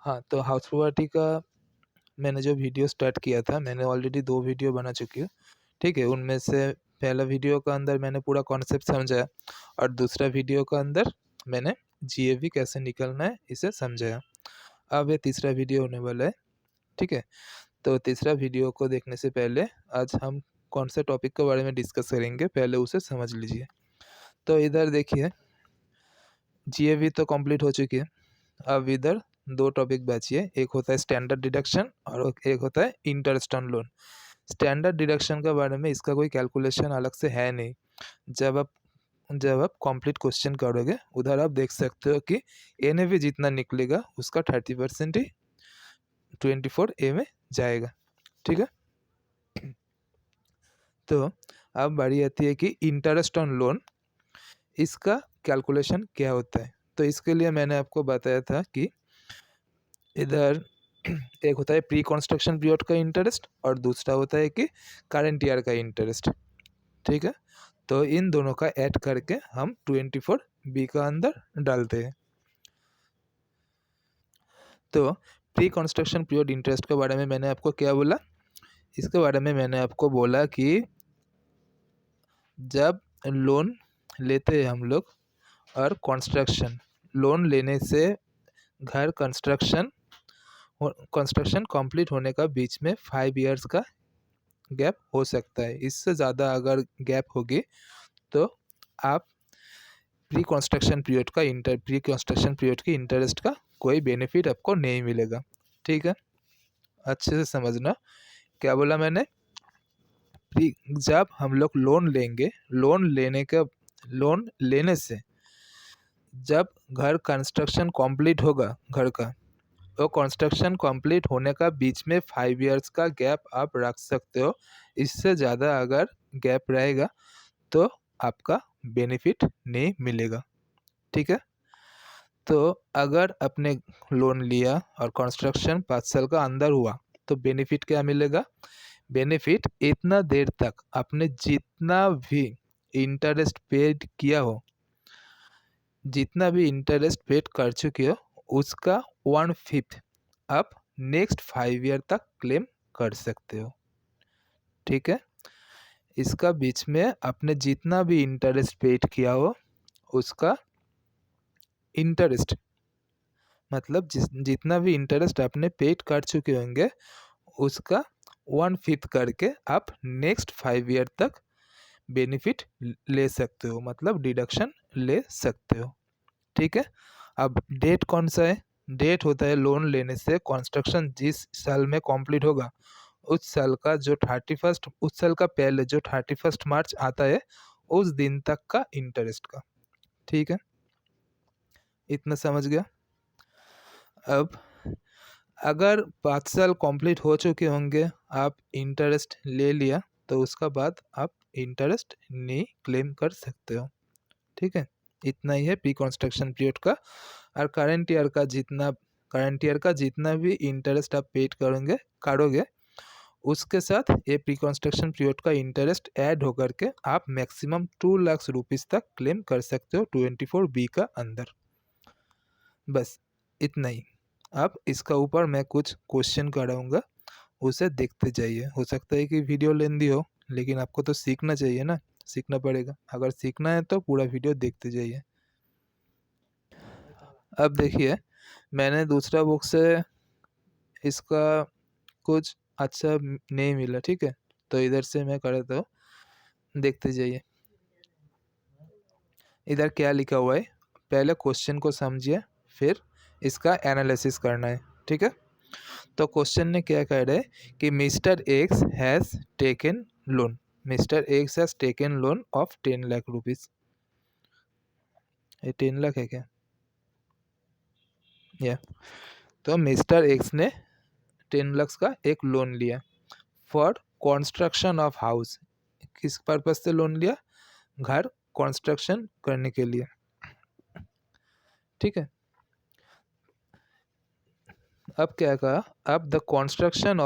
हाँ, तो house property का मैंने जो वीडियो स्टार्ट किया था, मैंने ऑलरेडी 2 वीडियो बना चुकी हूँ, ठीक है? उनमें से पहला वीडियो का अंदर मैंने पूरा कॉन्सेप्ट समझाया और दूसरा वीडियो का अंदर मैंने जीएवी कैसे निकालना है, इसे समझाया। अब ये तीसरा वीडियो होने वाला है, ठीक है? तो तीसरा वीडियो को देखने से पहले आज हम कौन से टॉपिक के बारे में डिस्कस करेंगे, पहले उसे समझ लीजिए। तो इधर देखिए, जीएवी तो कंप्लीट हो चुकी है। अब इधर 2 टॉपिक बची है, एक होता है स्टैंडर्ड डिडक्शन और एक होता है interest on loan. Standard deduction के बारे में इसका कोई कैलकुलेशन अलग से है नहीं। जब आप कंप्लीट क्वेश्चन करोगे, उधर आप देख सकते हो कि एनएवी जितना निकलेगा उसका 30% ही 24A में जाएगा, ठीक है? तो अब बारी आती है कि इंटरेस्ट ऑन लोन, इसका कैलकुलेशन क्या होता है? तो इसके लिए मैंने आपको बताया था कि इधर एक होता है प्री कंस्ट्रक्शन पीरियड का इंटरेस्ट और दूसरा होता है कि करंट ईयर का इंटरेस्ट, ठीक है? तो इन दोनों का ऐड करके हम 24B का अंदर डालते हैं। तो प्री कंस्ट्रक्शन पीरियड इंटरेस्ट के बारे में मैंने आपको क्या बोला? इसके बारे में मैंने आपको बोला कि जब लोन लेते हैं हम लोग और कंस्ट्रक्शन, लोन लेने से घर कंस्ट्रक्शन कंप्लीट होने का बीच में 5 इयर्स का गैप हो सकता है। इससे ज़्यादा अगर गैप होगी तो आप प्री कंस्ट्रक्शन पीरियड की इंटरेस्ट का कोई बेनिफिट आपको नहीं मिलेगा, ठीक है? अच्छे से समझना, क्या बोला मैंने? जब हम लोग लोन लेंगे, लोन लेने से जब घर कंस्ट्रक्शन कंप्लीट होगा घर का, तो कंस्ट्रक्शन कंप्लीट होने का बीच में 5 इयर्स का गैप आप रख सकते हो। इससे ज़्यादा अगर गैप रहेगा तो आपका बेनिफिट नहीं मिलेगा, ठीक है? तो अगर आपने लोन लिया और कंस्ट्रक्शन 5 साल का अंदर हुआ तो बेनिफिट क्या मिलेगा? बेनिफिट इतना देर तक आपने जितना भी इंटरेस्ट पेड किया हो, जितना भी इंटरेस्ट पेड कर चुके हो, उसका 1/5 आप नेक्स्ट 5 ईयर तक क्लेम कर सकते हो, ठीक है? इसका बीच में आपने जितना भी इंटरेस्ट पेड किया हो, उसका इंटरेस्ट मतलब जितना भी इंटरेस्ट आपने पेड कर चुके होंगे, उसका 1/5 करके आप नेक्स्ट 5 ईयर तक बेनिफिट ले सकते हो, मतलब डिडक्शन ले सकते हो, ठीक है? अब डेट कौन सा है? डेट होता है लोन लेने से कंस्ट्रक्शन जिस साल में कंप्लीट होगा, उस साल का पहले जो 31 मार्च आता है, उस दिन तक का इंटरेस्ट का, ठीक है? इतना समझ गया? अब अगर 5 साल कंप्लीट हो चुके होंगे, आप इंटरेस्ट ले लिया, तो उसका बाद आप इंटरेस्ट नहीं क्लेम कर सकते हो, ठीक है? इतना ही है प्री कंस्ट्रक्शन पीरियड का। और करंट ईयर का जितना भी इंटरेस्ट आप पेड करोगे, उसके साथ ये प्री कंस्ट्रक्शन पीरियड का इंटरेस्ट ऐड होकर के आप मैक्सिमम 2 लाख रुपीस तक क्लेम कर सकते हो 24B का अंदर। बस इतना ही। अब इसका ऊपर मैं कुछ क्वेश्चन कराऊंगा, उसे देखते जाइए। हो सकता है कि वीडियो लेंदी हो, लेकिन आपको तो सीखना चाहिए ना, सीखना पड़ेगा। अगर सीखना है तो पूरा वीडियो देखते जाइए। अब देखिए, मैंने दूसरा बुक से इसका कुछ अच्छा नहीं मिला, ठीक है? तो इधर से मैं कर देता हूँ, देखते जाइए। इधर क्या लिखा हुआ है, पहले क्वेश्चन को समझिए, फिर इसका एनालिसिस करना है, ठीक है? तो क्वेश्चन ने क्या कह रहा है कि mister x has taken loan, mister x has taken loan of 10 lakh rupees. ये 10 लाख है क्या? या तो मिस्टर एक्स ने 10 लाख का एक लोन लिया फॉर कंस्ट्रक्शन ऑफ हाउस। किस पर्पज से लोन लिया? घर कंस्ट्रक्शन करने के लिए, ठीक है? अब क्या कहा? अब the construction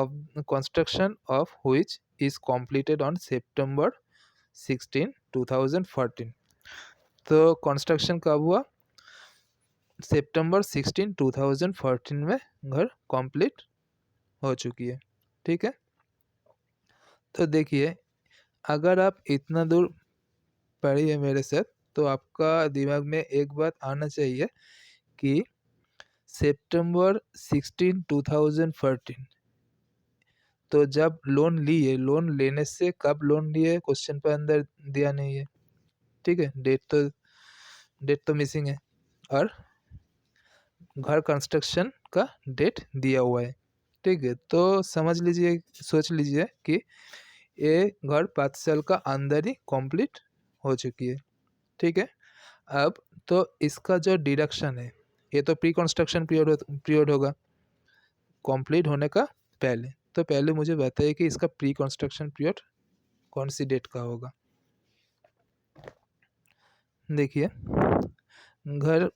of which is completed on सितंबर 16, 2014। तो कंस्ट्रक्शन कब हुआ? सितंबर 16 2014 में घर कंप्लीट हो चुकी है। ठीक है, तो देखिए अगर आप इतना दूर पढ़ी है मेरे साथ तो आपका दिमाग में एक बात आना चाहिए कि सितंबर 16 2014 तो जब लोन लिए, लोन लेने से कब लोन लिए क्वेश्चन पर अंदर दिया नहीं है। ठीक है, डेट तो मिसिंग है और घर कंस्ट्रक्शन का डेट दिया हुआ है। ठीक है, तो समझ लीजिए, सोच लीजिए कि ये घर 5 साल का अंदर ही कंप्लीट हो चुकी है। ठीक है, अब तो इसका जो डिडक्शन है ये तो प्री कंस्ट्रक्शन पीरियड होगा कंप्लीट होने का पहले। तो पहले मुझे बताइए कि इसका प्री कंस्ट्रक्शन पीरियड कौन सी डेट का होगा। देखिए घर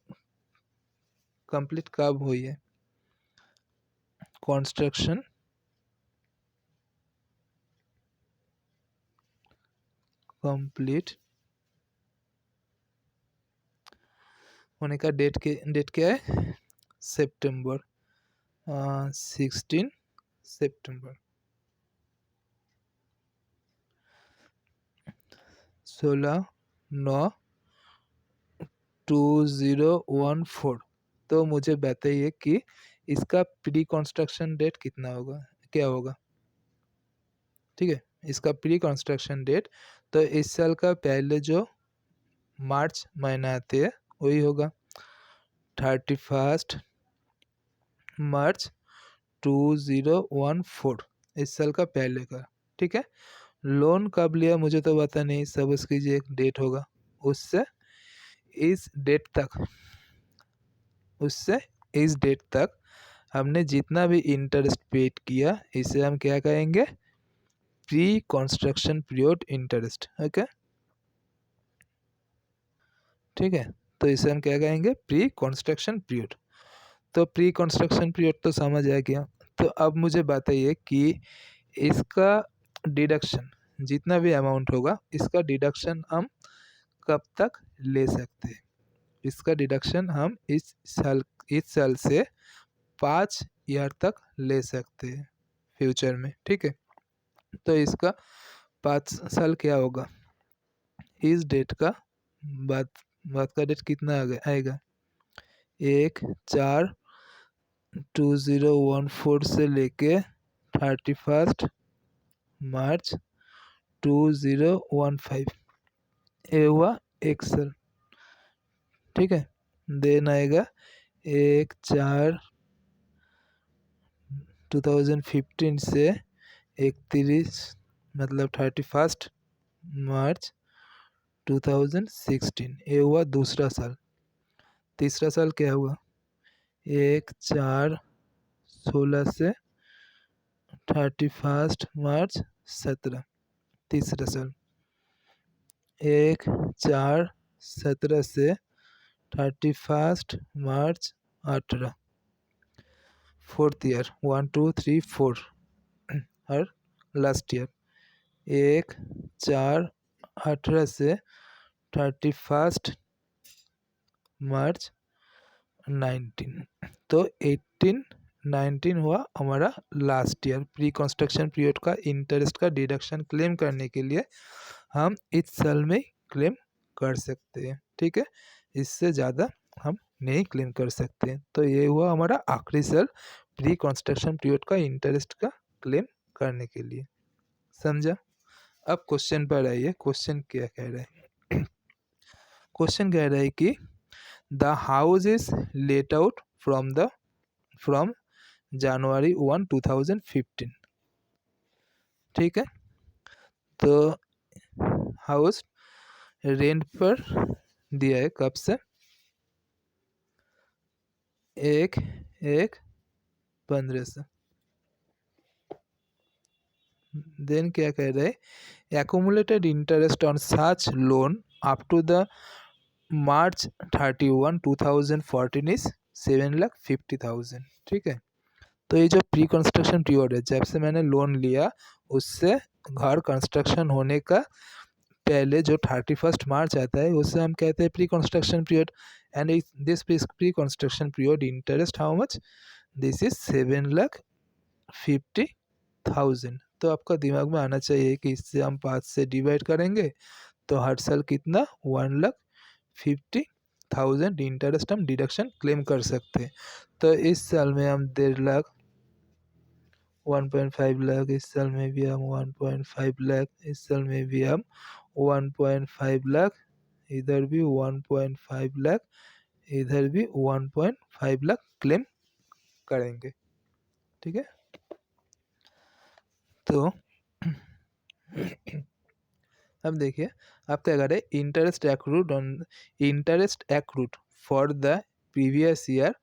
कंप्लीट कब हुई है, कंस्ट्रक्शन कंप्लीट होने का डेट क्या है, सितंबर 16 सितंबर 16/9/2014। तो मुझे बताइए कि इसका प्री कंस्ट्रक्शन डेट कितना होगा, क्या होगा। ठीक है, इसका प्री कंस्ट्रक्शन डेट तो इस साल का पहले जो मार्च महीना आते हैं वही होगा 31 मार्च 2014, इस साल का पहले का। ठीक है, लोन कब लिया मुझे तो पता नहीं, सब उसकी जो एक डेट होगा उससे इस डेट तक, उससे इस डेट तक हमने जितना भी इंटरेस्ट पेड किया इसे हम क्या कहेंगे, pre construction period interest. Okay, ठीक है, तो इसे हम क्या कहेंगे, प्री कंस्ट्रक्शन पीरियड। तो प्री कंस्ट्रक्शन पीरियड तो समझ आ गया। तो अब मुझे बताइए कि इसका डिडक्शन जितना भी अमाउंट होगा इसका डिडक्शन हम कब तक ले सकते हैं। इसका डिडक्शन हम इस साल से 5 ईयर तक ले सकते हैं फ्यूचर में। ठीक है, तो इसका 5 साल क्या होगा, इस डेट का बाद बाद का डेट कितना आएगा 1/4/2014 से लेके 31 मार्च 2015, ये हुआ एक साल। ठीक है, देन आएगा 1/4/2015 से 31 मतलब 31 मार्च 2016, ये हुआ दूसरा साल। तीसरा साल क्या हुआ 1/4/16 से 31 मार्च 17, तीसरा साल। 1/4/17 से 31 मार्च 18, फोर्थ ईयर, 1 2 3 4 और लास्ट ईयर 1/4/18 से 31 मार्च 19, तो 18 19 हुआ हमारा last year. Pre construction period का इंटरेस्ट का डिडक्शन क्लेम करने के लिए हम इस साल में क्लेम कर सकते हैं। ठीक है, इससे ज़्यादा हम नहीं क्लेम कर सकते हैं। तो ये हुआ हमारा आखिरी साल प्री कंस्ट्रक्शन पीरियड का इंटरेस्ट का क्लेम करने के लिए। समझा। अब क्वेश्चन पर आइए, क्वेश्चन क्या कह रहा है। क्वेश्चन कह रहा है कि the house is let out from January 1 2015। ठीक है, तो हाउस रेंट पर दिया है कब से, 1/1/15 से। देन क्या कह रहा है, accumulated interest on such loan up to the March 31 2014 is 7,50,000। ठीक है, तो ये जो प्री कंस्ट्रक्शन पीरियड है, जब से मैंने लोन लिया उससे घर कंस्ट्रक्शन होने का पहले जो 31 मार्च आता है उससे हम कहते हैं pre construction period. and this pre-construction period interest how much? This is 7,50,000। तो आपका दिमाग में आना चाहिए कि इससे हम 5 से डिवाइड करेंगे तो हर साल कितना 1,50,000 इंटरेस्ट हम डिडक्शन क्लेम कर सकते हैं। तो इस साल में हम 1.5 लाख, 1.5 लाख, इस साल में भी हम 1.5 लाख, इस साल में भी हम 1.5 लाख, इधर भी 1.5 लाख, इधर भी 1.5 लाख क्लेम करेंगे। ठीक है, तो अब देखिए आप क्या करें, interest accrued for the previous year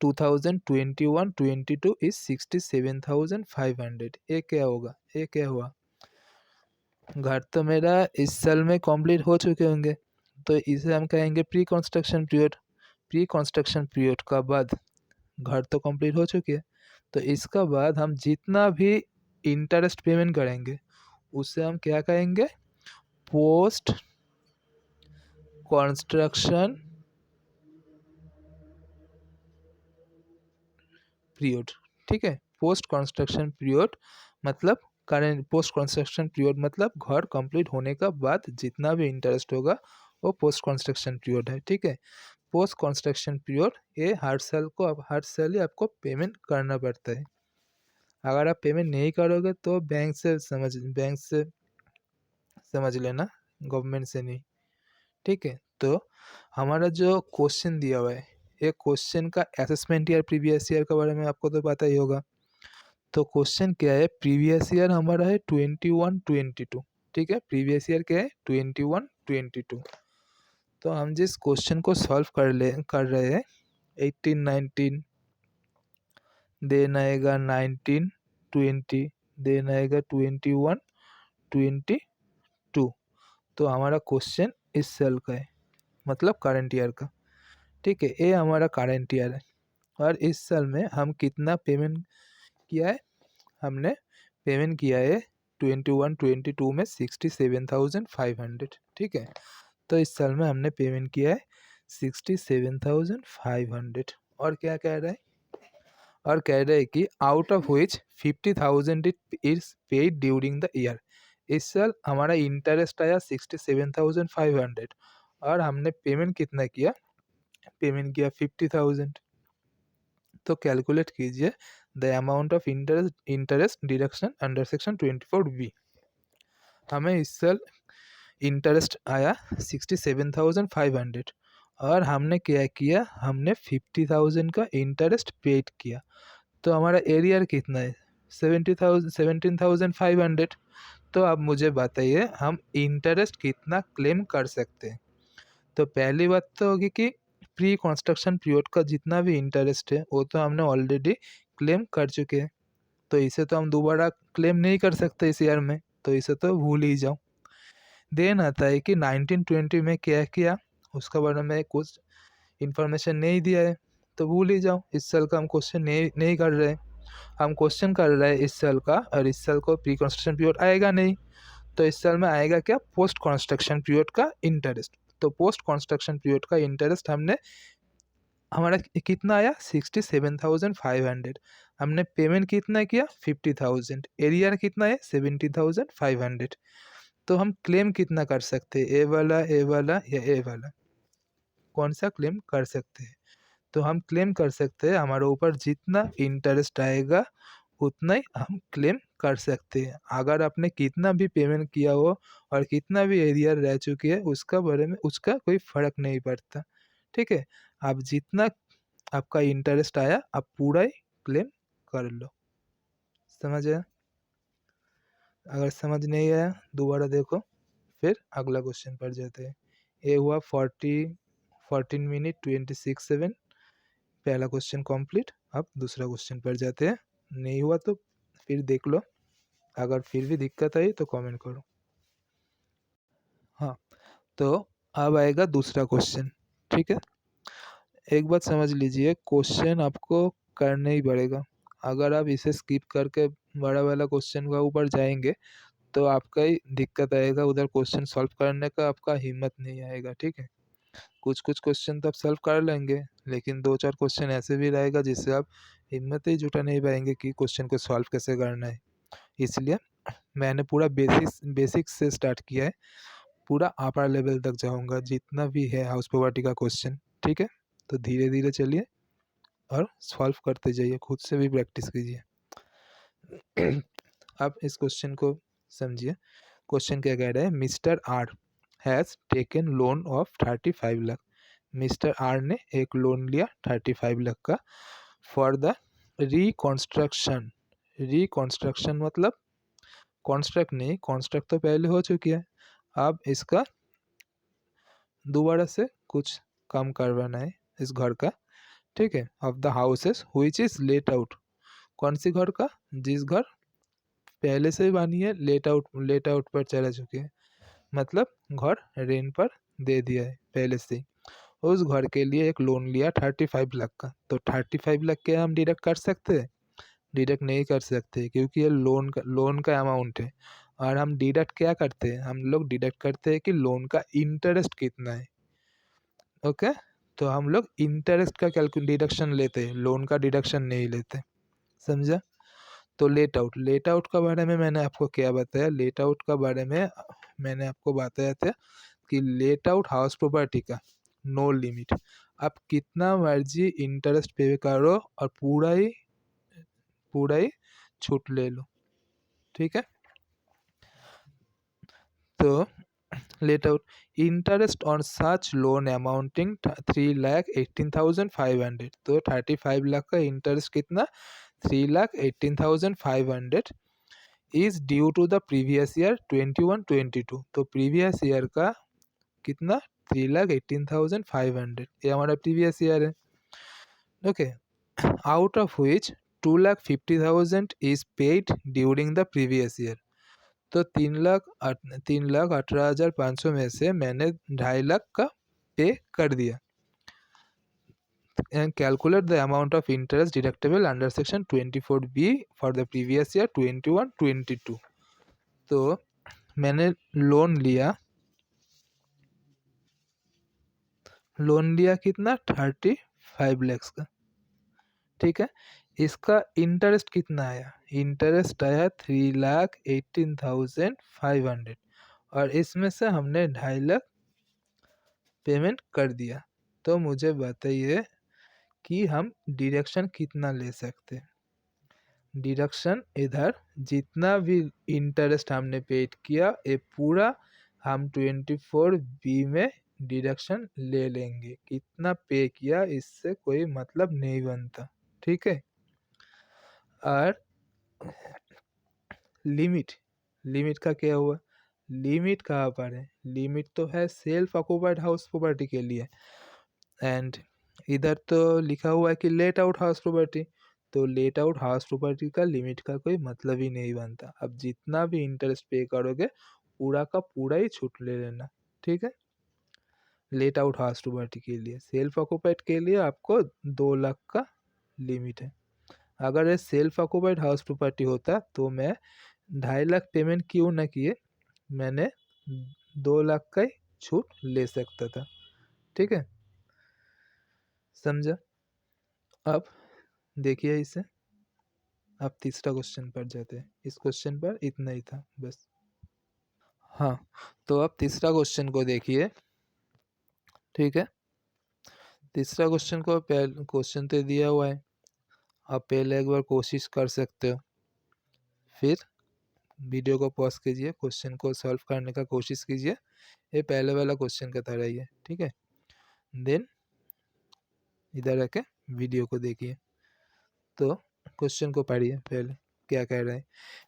2021-22 is 67,500। ये क्या होगा, ये क्या हुआ, घर तो मेरा इस साल में कंप्लीट हो चुके होंगे, तो इसे हम कहेंगे pre construction period. Pre construction period का बाद घर तो कंप्लीट हो चुकी है, तो इसका बाद हम जितना भी इंटरेस्ट पेमेंट करेंगे उसे हम क्या कहेंगे, पोस्ट कंस्ट्रक्शन पीरियड। ठीक है, पोस्ट कंस्ट्रक्शन पीरियड मतलब करेंट, पोस्ट कंस्ट्रक्शन पीरियड मतलब घर कंप्लीट होने का बाद जितना भी इंटरेस्ट होगा वो पोस्ट कंस्ट्रक्शन पीरियड है। ठीक है, पोस्ट कंस्ट्रक्शन पीरियड ये हर साल ही आपको पेमेंट करना पड़ता है। अगर आप पेमेंट नहीं करोगे तो बैंक से समझ लेना, गवर्नमेंट से नहीं। ठीक है, तो हमारा जो क्वेश्चन दिया हुआ है, ये क्वेश्चन का असेसमेंट ईयर प्रीवियस ईयर के बारे में आपको तो पता ही होगा। तो क्वेश्चन क्या है, प्रीवियस ईयर हमारा है 21-22। ठीक है, प्रीवियस ईयर क्या है 21-22। तो हम जिस क्वेश्चन को सॉल्व कर रहे हैं 18-19, देन आएगा 19-20, देन आएगा 21-22। तो हमारा क्वेश्चन इस साल का है, मतलब करंट ईयर का। ठीक है, ये हमारा करंट ईयर है और इस साल में हम कितना पेमेंट किया है, हमने पेमेंट किया है 21-22 में 67,500। ठीक है, तो इस साल में हमने पेमेंट किया है 67,500। और क्या कह रहा है, और कह रहा है कि out of which 50,000 is paid during the year. इस साल हमारा इंटरेस्ट आया 67,500 और हमने पेमेंट कितना किया, पेमेंट किया 50,000। तो कैलकुलेट कीजिए the amount of interest deduction under section 24B। हमें इस साल इंटरेस्ट आया 67,500 और हमने क्या किया, हमने 50,000 का इंटरेस्ट पेड किया। तो हमारा एरियर कितना है 17,500। तो अब मुझे बताइए हम इंटरेस्ट कितना क्लेम कर सकते हैं। तो पहली बात तो होगी कि प्री कंस्ट्रक्शन पीरियड का जितना भी इंटरेस्ट है वो तो हमने ऑलरेडी क्लेम कर चुके हैं, तो इसे तो हम दोबारा क्लेम नहीं कर सकते इस ईयर में, तो इसे तो भूल ही जाओ। देन आता है कि 1920 में क्या किया उसका बारे में कुछ इन्फॉर्मेशन नहीं दिया है, तो भूल ही जाओ, इस साल का हम क्वेश्चन नहीं कर रहे हैं। हम क्वेश्चन कर रहे हैं इस साल का, और इस साल को प्री कंस्ट्रक्शन पीरियड आएगा नहीं, तो इस साल में आएगा क्या, पोस्ट कंस्ट्रक्शन पीरियड का इंटरेस्ट। तो पोस्ट कंस्ट्रक्शन पीरियड का इंटरेस्ट हमने हमारा कितना आया 67,500। हमने पेमेंट कितना किया 50,000, एरियर कितना है 70,500। तो हम क्लेम कितना कर सकते हैं, ए वाला या ए वाला, कौन सा क्लेम कर सकते हैं। तो हम क्लेम कर सकते हैं हमारे ऊपर जितना इंटरेस्ट आएगा उतना ही हम क्लेम कर सकते हैं। अगर आपने कितना भी पेमेंट किया हो और कितना भी एरियर रह चुकी है उसका बारे में उसका कोई फ़र्क नहीं पड़ता। ठीक है, आप जितना आपका इंटरेस्ट आया आप पूरा ही क्लेम कर लो। समझ आया? अगर समझ नहीं आया दोबारा देखो, फिर अगला क्वेश्चन पर जाते हैं। ये हुआ 14 मिनट 26 सेकेंड, पहला क्वेश्चन कंप्लीट। अब दूसरा क्वेश्चन पर जाते हैं, नहीं हुआ तो फिर देख लो, अगर फिर भी दिक्कत आई तो कमेंट करो। हाँ, तो अब आएगा दूसरा क्वेश्चन। ठीक है, एक बात समझ लीजिए, क्वेश्चन आपको करना ही पड़ेगा। अगर आप इसे स्किप करके बड़ा वाला क्वेश्चन का ऊपर जाएंगे तो आपका ही दिक्कत आएगा, उधर क्वेश्चन सॉल्व करने का आपका हिम्मत नहीं आएगा। ठीक है, कुछ कुछ क्वेश्चन तो आप सॉल्व कर लेंगे, लेकिन 2-4 क्वेश्चन ऐसे भी रहेगा जिससे आप हिम्मत ही जुटा नहीं पाएंगे कि क्वेश्चन को सॉल्व कैसे करना है। इसलिए मैंने पूरा बेसिक से स्टार्ट किया है, पूरा अपर लेवल तक जाऊंगा जितना भी है हाउस प्रॉपर्टी का क्वेश्चन। ठीक है, तो धीरे धीरे चलिए और सॉल्व करते जाइए, खुद से भी प्रैक्टिस कीजिए। अब इस क्वेश्चन को समझिए। क्वेश्चन क्या कह रहा है, mister R has taken loan of 35 lakh. Mister R ने एक लोन लिया 35 लाख का फॉर द रिकॉन्स्ट्रक्शन। रिकॉन्स्ट्रक्शन मतलब कॉन्स्ट्रक्ट नहीं, कॉन्स्ट्रक्ट तो पहले हो चुकी है, अब इसका दोबारा से कुछ काम करवाना है इस घर का। ठीक है, of the houses which is let out. कौन सी घर का, जिस घर पहले से ही बानी है, लेट आउट पर चला चुके हैं, मतलब घर रेंट पर दे दिया है पहले से ही। उस घर के लिए एक लोन लिया 35 लाख का। तो 35 लाख क्या हम डिडक्ट कर सकते हैं? डिडक्ट नहीं कर सकते, क्योंकि ये लोन का अमाउंट है। और हम डिडक्ट क्या करते हैं, हम लोग डिडक्ट करते हैं कि लोन का इंटरेस्ट कितना है। ओके, तो हम लोग इंटरेस्ट का डिडक्शन लेते हैं, लोन का डिडक्शन नहीं लेते। समझा? तो लेट आउट का बारे में मैंने आपको क्या बताया, लेट आउट का बारे में मैंने आपको बताया था कि लेट आउट हाउस प्रॉपर्टी का नो लिमिट, आप कितना मर्जी इंटरेस्ट पे करो और पूरा ही छूट ले लो। ठीक है, तो let out interest on such loan amounting 3,18,500। तो 35 लाख का इंटरेस्ट कितना, 3,18,500 is due to the previous year 21-22। तो प्रीवियस ईयर का कितना, 3,18,500, ये हमारा प्रीवियस ईयर है। Okay, out of which 2,50,000 is paid during the previous year. तो 3,18,500 में से मैंने 2.5 लाख का पे कर दिया। And calculate the amount of interest deductible under section 24B for the previous year 21-22। तो मैंने लोन लिया कितना, 35 लैक्स का। ठीक है, इसका इंटरेस्ट कितना आया, इंटरेस्ट आया 3,18,500 और इसमें से हमने 2.5 लाख पेमेंट कर दिया। तो मुझे बताइए कि हम डिडक्शन कितना ले सकते हैं। डिडक्शन इधर जितना भी इंटरेस्ट हमने पेड किया ये पूरा हम 24B में डिडक्शन ले लेंगे। कितना पे किया इससे कोई मतलब नहीं बनता। ठीक है, और लिमिट का क्या हुआ, लिमिट कहाँ पर है, लिमिट तो है सेल्फ ऑक्युपाइड हाउस प्रॉपर्टी के लिए, एंड इधर तो लिखा हुआ है कि लेट आउट हाउस प्रॉपर्टी। तो लेट आउट हाउस प्रॉपर्टी का लिमिट का कोई मतलब ही नहीं बनता। अब जितना भी इंटरेस्ट पे करोगे पूरा का पूरा ही छूट ले लेना। ठीक है, लेट आउट हाउस प्रॉपर्टी के लिए, सेल्फ ऑक्युपाइड के लिए आपको 2 लाख का लिमिट है। अगर ये सेल्फ ऑक्युपाइड हाउस प्रॉपर्टी होता तो मैं 2.5 लाख पेमेंट क्यों ना किए, मैंने 2 लाख का ही छूट ले सकता था। ठीक है, समझा? अब देखिए इसे, अब तीसरा क्वेश्चन पर जाते हैं। इस क्वेश्चन पर इतना ही था बस। हाँ, तो अब तीसरा क्वेश्चन को देखिए। ठीक है, तीसरा क्वेश्चन को पहले क्वेश्चन तो दिया हुआ है, आप पहले एक बार कोशिश कर सकते हो, फिर वीडियो को पॉज कीजिए, क्वेश्चन को सॉल्व करने का कोशिश कीजिए। ये पहले वाला क्वेश्चन का तरह ही है। ठीक है, देन इधर आके वीडियो को देखिए। तो क्वेश्चन को पढ़िए पहले, क्या कह रहे हैं।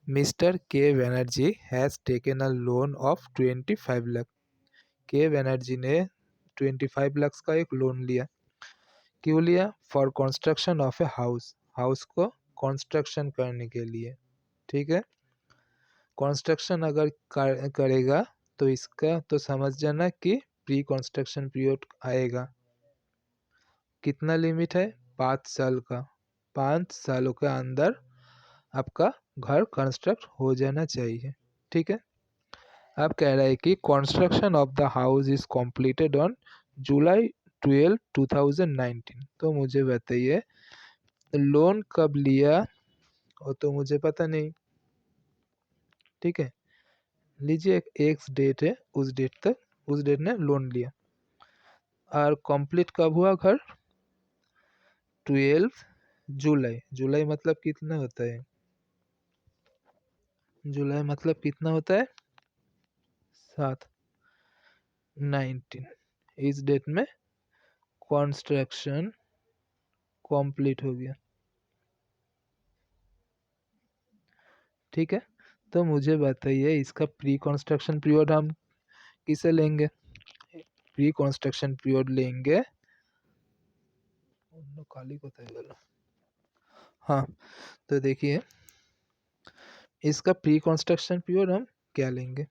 मिस्टर के Banerjee has taken a loan of 25 lakh. के बनर्जी ने 25 लाख का एक लोन लिया। क्यों लिया? For construction of a house, house को कंस्ट्रक्शन करने के लिए। ठीक है, कंस्ट्रक्शन अगर करेगा तो इसका तो समझ जाना कि प्री कंस्ट्रक्शन पीरियड आएगा। कितना लिमिट है? 5 साल का। 5 सालों के अंदर आपका घर कंस्ट्रक्ट हो जाना चाहिए। ठीक है, अब कह रहा है कि construction of the house is completed on July 12 2019। तो मुझे बताइए लोन कब लिया, वो तो मुझे पता नहीं। ठीक है, लीजिए एक एक्स डेट है, उस डेट तक उस डेट ने लोन लिया। और कंप्लीट कब हुआ घर? 12 जुलाई। जुलाई मतलब कितना होता है? जुलाई मतलब कितना होता है? 7। 19 इस डेट में कंस्ट्रक्शन कंप्लीट हो गया। ठीक है, तो मुझे बताइए इसका प्री कंस्ट्रक्शन पीरियड हम किसे लेंगे? प्री कंस्ट्रक्शन पीरियड लेंगे काली को बोलो। हाँ, तो देखिए इसका प्री कंस्ट्रक्शन पीरियड हम क्या लेंगे?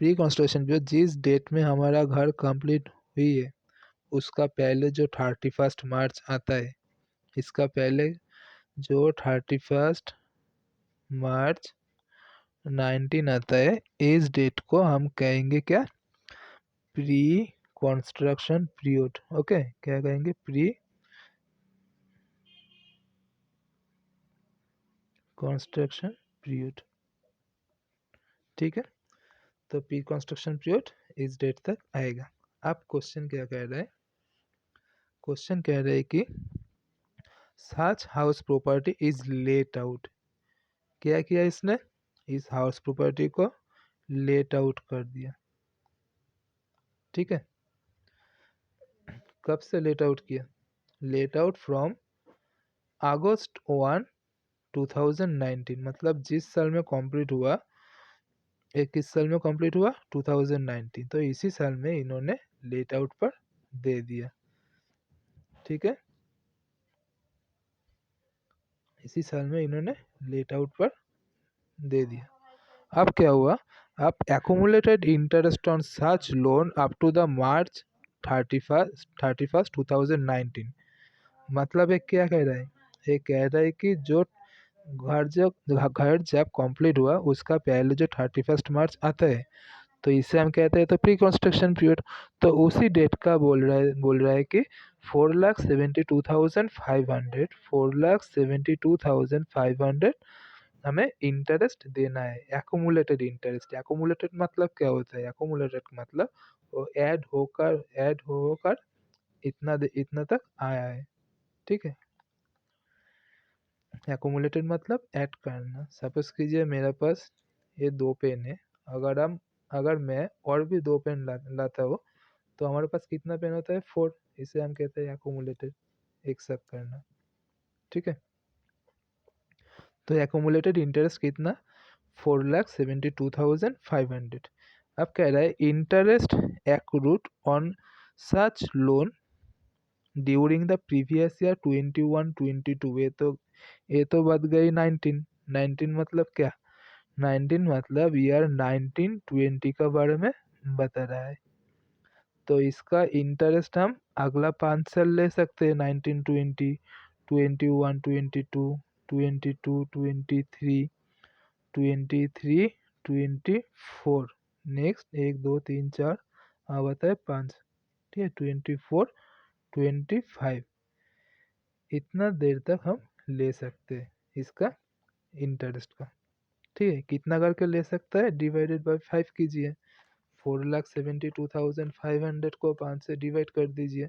प्री कंस्ट्रक्शन पीरियड जिस डेट में हमारा घर कंप्लीट हुई है उसका पहले जो 31 मार्च आता है, इसका पहले जो 31 मार्च 19 आता है, इस डेट को हम कहेंगे क्या? Pre construction period. ओके, क्या कहेंगे? Pre construction period. ठीक है, तो प्री कंस्ट्रक्शन पीरियड इस डेट तक आएगा। आप क्वेश्चन क्या कह रहे हैं? क्वेश्चन कह रहे हैं कि such house property is let out. क्या किया इसने? इस हाउस प्रॉपर्टी को लेट आउट कर दिया। ठीक है, कब से लेट आउट किया? लेट आउट फ्रॉम अगस्त 1 2019, मतलब जिस साल में कंप्लीट हुआ, एक किस साल में कंप्लीट हुआ? 2019। तो इसी साल में इन्होंने लेट आउट पर दे दिया। ठीक है, इसी साल में इन्होंने लेट आउट पर दे दिया। अब क्या हुआ? अब accumulated interest on such loan up to the March 31 2019, मतलब ये क्या कह रहा है? ये कह रहा है कि जो घर जब कंप्लीट हुआ उसका पहले जो 31 मार्च आता है, तो इसे हम कहते हैं तो प्री कंस्ट्रक्शन पीरियड। तो उसी डेट का बोल रहा है कि 4,72,500 4,72,500 हमें इंटरेस्ट देना है। एक्यूमुलेटेड इंटरेस्ट, एक्यूमुलेटेड मतलब क्या होता है? एक्यूमुलेटेड मतलब वो ऐड होकर इतना तक आया है। ठीक है, एक्यूमुलेटेड मतलब ऐड करना। सपोज कीजिए मेरे पास ये 2 पेन है, अगर मैं और भी 2 पेन लाता हूँ तो हमारे पास कितना पेन होता है? 4। इसे हम कहते हैं एक्यूमुलेटेड, एक साथ करना। ठीक है, तो एक्यूमुलेटेड इंटरेस्ट कितना? 4,72,500। अब कह रहा है interest accrued on such loan during the previous year 21-22। ये तो बच गई 19। 19 मतलब क्या? 19 मतलब ईयर 1920 के बारे में बता रहा है। तो इसका इंटरेस्ट हम अगला 5 साल ले सकते हैं, 1920, 21, 22, 23, 24। नेक्स्ट 1 2 3 4 आता है 5। ठीक है, 24, 25, इतना देर तक हम ले सकते हैं इसका इंटरेस्ट का। ठीक है, कितना करके ले सकता है? डिवाइडेड बाय 5 कीजिए। 4,72,500 को 5 से डिवाइड कर दीजिए।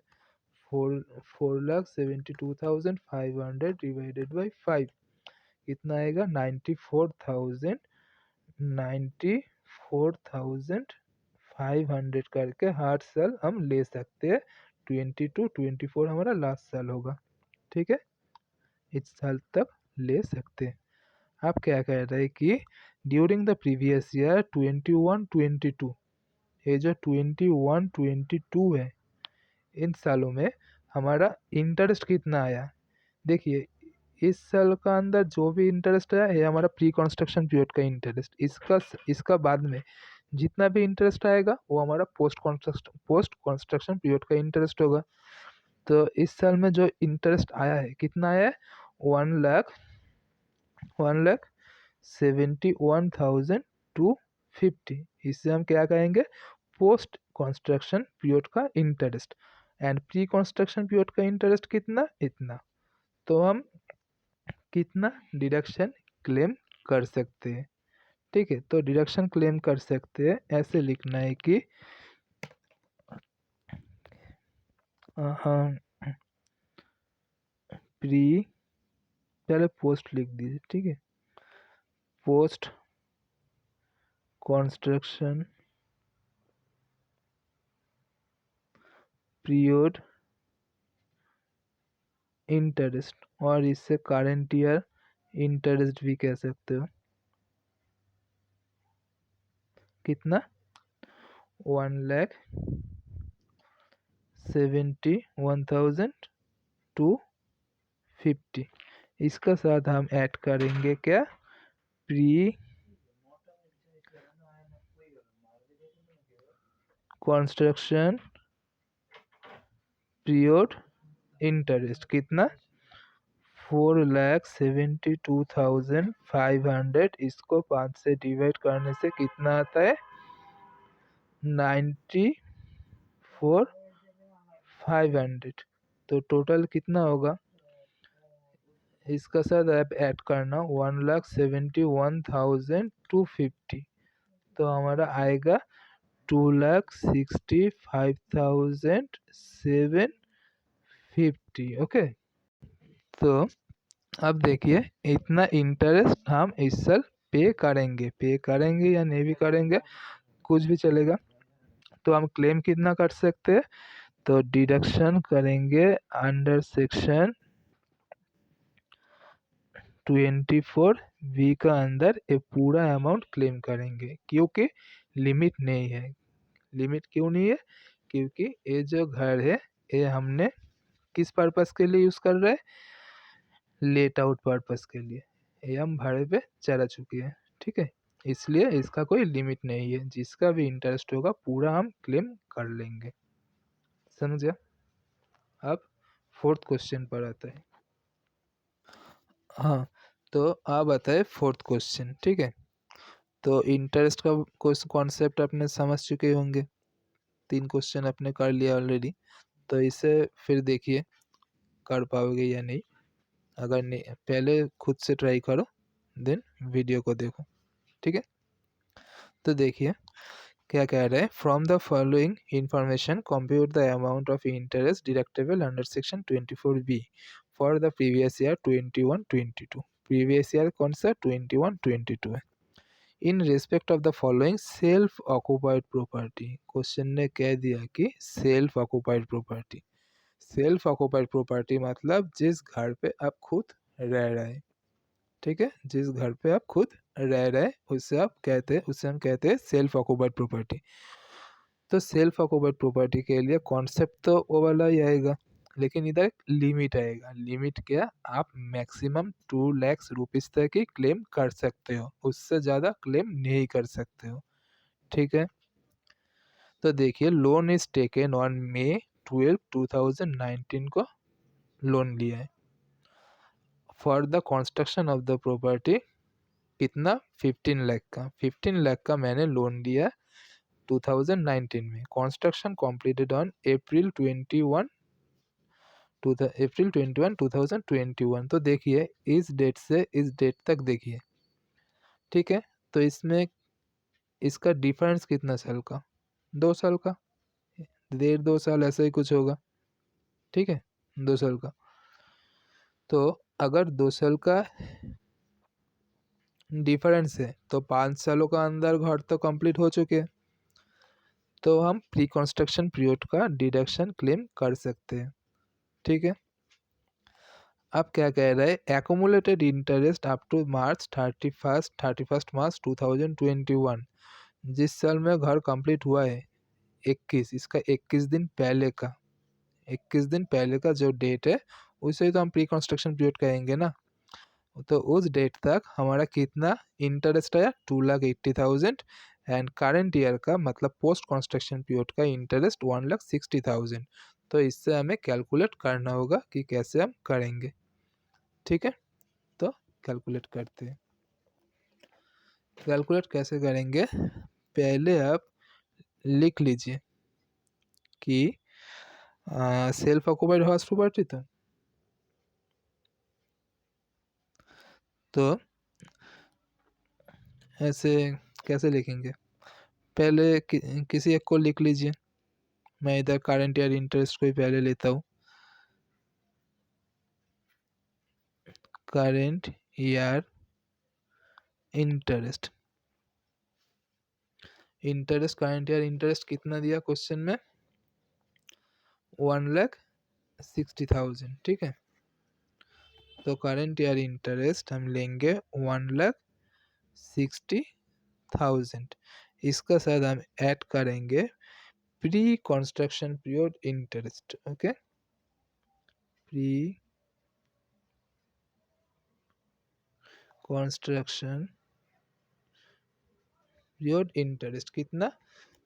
4,72,500 डिवाइडेड बाई 5 कितना आएगा? 94,500 करके हर साल हम ले सकते हैं। 22-24 हमारा लास्ट साल होगा। ठीक है, इस साल तक ले सकते हैं। आप क्या कह रहे हैं कि ड्यूरिंग द प्रीवियस ईयर 21-22, ये जो 21-22 है, इन सालों में हमारा इंटरेस्ट कितना आया? देखिए इस साल का अंदर जो भी इंटरेस्ट आया है हमारा प्री कंस्ट्रक्शन पीरियड का इंटरेस्ट। इसका बाद में जितना भी इंटरेस्ट आएगा वो हमारा पोस्ट कंस्ट्रक्शन पीरियड का इंटरेस्ट होगा। तो इस साल में जो इंटरेस्ट आया है कितना आया है? 1,71,250। इसे हम क्या कहेंगे? पोस्ट कंस्ट्रक्शन पीरियड का interest, and pre construction period का इंटरेस्ट कितना, इतना। तो हम कितना डिडक्शन क्लेम कर सकते हैं, ठीक है। तो डिडक्शन क्लेम कर सकते हैं, ऐसे लिखना है कि हाँ प्री, पहले पोस्ट लिख दीजिए, ठीक है। पोस्ट कंस्ट्रक्शन पीरियड इंटरेस्ट, और इससे करंट ईयर इंटरेस्ट भी कह सकते हो। कितना, 1,71,250। इसका साथ हम ऐड करेंगे क्या, प्री कंस्ट्रक्शन पीरियड इंटरेस्ट, कितना, 4,72,500। इसको 5 से डिवाइड करने से कितना आता है, 94,500। तो टोटल कितना होगा, इसका साथ आप ऐड करना 1,71,250। तो हमारा आएगा 2,65,750। ओके। तो अब देखिए, इतना इंटरेस्ट हम इस साल पे करेंगे या नहीं भी करेंगे, कुछ भी चलेगा। तो हम क्लेम कितना कर सकते हैं, तो डिडक्शन करेंगे अंडर सेक्शन 24B का अंदर ये पूरा अमाउंट क्लेम करेंगे, क्योंकि लिमिट नहीं है। लिमिट क्यों नहीं है, क्योंकि ये जो घर है ये हमने किस पर्पस के लिए यूज़ कर रहे हैं, लेट आउट पर्पस के लिए। ये हम भाड़े पे चला चुके हैं, ठीक है। इसलिए इसका कोई लिमिट नहीं है, जिसका भी इंटरेस्ट होगा पूरा हम क्लेम कर लेंगे, समझे। अब फोर्थ क्वेश्चन पर आता है। हाँ, तो आप बताए फोर्थ क्वेश्चन, ठीक है। तो इंटरेस्ट का कॉन्सेप्ट अपने समझ चुके होंगे, 3 क्वेश्चन अपने कर लिया ऑलरेडी। तो इसे फिर देखिए कर पाओगे या नहीं। अगर नहीं, पहले खुद से ट्राई करो, देन वीडियो को देखो, ठीक है। तो देखिए क्या कह रहा है, from the following information compute the amount of interest deductible under section 24B for the previous year 21-22। Previous year कौन सा, 21-22 है। In respect of the following self occupied property. Question ने कह दिया कि self occupied property. Self occupied property मतलब जिस घर पे आप खुद रह रहे हैं, ठीक है। जिस घर पे आप खुद रह रहे हैं उससे हम कहते हैं सेल्फ ऑक्यूपाइड प्रॉपर्टी। तो सेल्फ ऑक्यूपाइड प्रॉपर्टी के लिए कॉन्सेप्ट तो वो वाला ही आएगा, लेकिन इधर लिमिट आएगा। लिमिट क्या, आप मैक्सिमम 2 लाख रुपीज़ तक ही क्लेम कर सकते हो, उससे ज़्यादा क्लेम नहीं कर सकते हो, ठीक है। तो देखिए, loan is taken on May 12, 2019 को लोन लिया है for the construction of the property. कितना, 15 लाख का। 15 लाख का मैंने लोन लिया 2019 में। Construction completed on April 21, 2021। तो देखिए इस डेट से इस डेट तक देखिए, ठीक है। तो इसमें इसका डिफरेंस कितना साल का, 2 साल का, 1.5-2 साल ऐसा ही कुछ होगा, ठीक है, 2 साल का। तो अगर 2 साल का डिफरेंस है तो 5 सालों का अंदर घर तो कंप्लीट हो चुके हैं, तो हम प्री कंस्ट्रक्शन पीरियड का डिडक्शन क्लेम कर सकते हैं, ठीक है। अब क्या कह रहा है, एक्यूमुलेटेड इंटरेस्ट अप टू मार्च 31 मार्च 2021। जिस साल में घर कंप्लीट हुआ है 21, इसका 21 दिन पहले का, 21 दिन पहले का जो डेट है उसे ही तो हम प्री कंस्ट्रक्शन पीरियड कहेंगे ना। तो उस डेट तक हमारा कितना इंटरेस्ट आया, 2,80,000। एंड करंट ईयर का मतलब पोस्ट कंस्ट्रक्शन पीरियड का इंटरेस्ट 1,60,000। तो इससे हमें कैलकुलेट करना होगा कि कैसे हम करेंगे, ठीक है। तो कैलकुलेट करते हैं। कैलकुलेट कैसे करेंगे, पहले आप लिख लीजिए कि सेल्फ ऑक्यूपाइड हाउस प्रॉपर्टी तो ऐसे कैसे लिखेंगे, पहले किसी एक को लिख लीजिए। मैं इधर करंट ईयर इंटरेस्ट को ही पहले लेता हूँ। Current year interest, current year interest कितना दिया क्वेश्चन में, 1,60,000। ठीक है, तो करंट ईयर इंटरेस्ट हम लेंगे 1,60,000। इसका साथ हम ऐड करेंगे pre construction period interest. Okay, pre construction period interest कितना,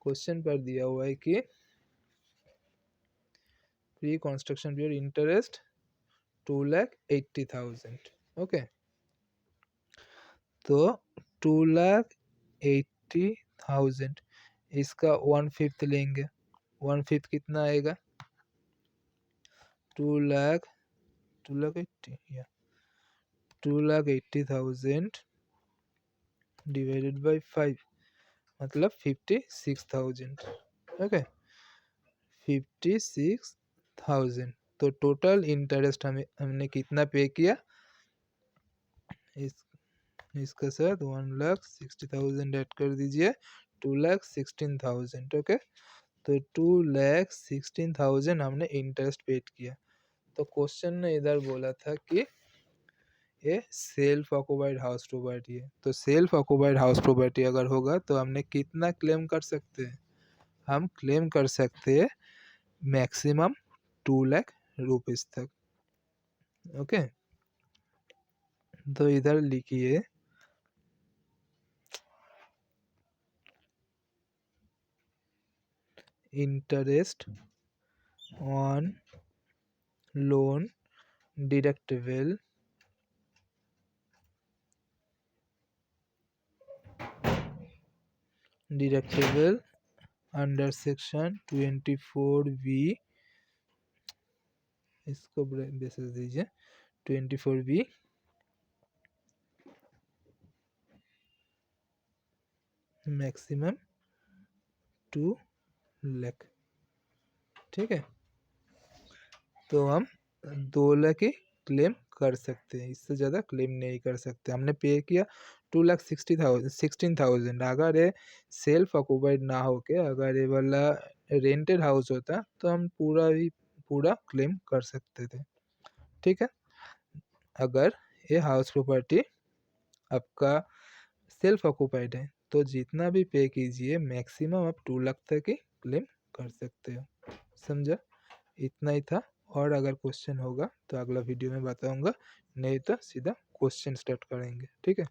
क्वेश्चन पर दिया हुआ है कि pre construction period interest 2,80,000। Okay, तो 2,80,000 इसका 1/5 लेंगे। 1/5 कितना आएगा, 2,80,000 डिवाइडेड बाई 5 मतलब 56,000। ओके, 56,000। तो टोटल इंटरेस्ट हमने कितना पे किया, इसके साथ 1,60,000 ऐड कर दीजिए, 2,16,000। ओके, तो 2,16,000 हमने इंटरेस्ट पेड किया। तो क्वेश्चन ने इधर बोला था कि ये सेल्फ ऑक्यूपाइड हाउस प्रॉपर्टी है। तो सेल्फ ऑक्यूपाइड हाउस प्रॉपर्टी अगर होगा तो हमने कितना क्लेम कर सकते हैं, हम क्लेम कर सकते हैं मैक्सिमम 2,00,000 रुपीज तक। ओके, तो इधर लिखिए interest on loan deductible under section 24B, इसको बेसिस दीजिए 24B मैक्सिमम 2,00,000। ठीक है, तो हम 2,00,000 ही क्लेम कर सकते हैं, इससे ज़्यादा क्लेम नहीं कर सकते। हमने पे किया 2,16,000। अगर ये सेल्फ ऑक्यूपाइड ना होके अगर ये वाला रेंटेड हाउस होता तो हम पूरा क्लेम कर सकते थे। ठीक है, अगर ये हाउस प्रॉपर्टी आपका सेल्फ ऑक्यूपाइड है तो जितना भी पे कीजिए मैक्सिमम आप 2,00,000 तक ही क्लेम कर सकते हो। समझा, इतना ही था। और अगर क्वेश्चन होगा तो अगला वीडियो में बताऊंगा, नहीं तो सीधा क्वेश्चन स्टार्ट करेंगे। ठीक है।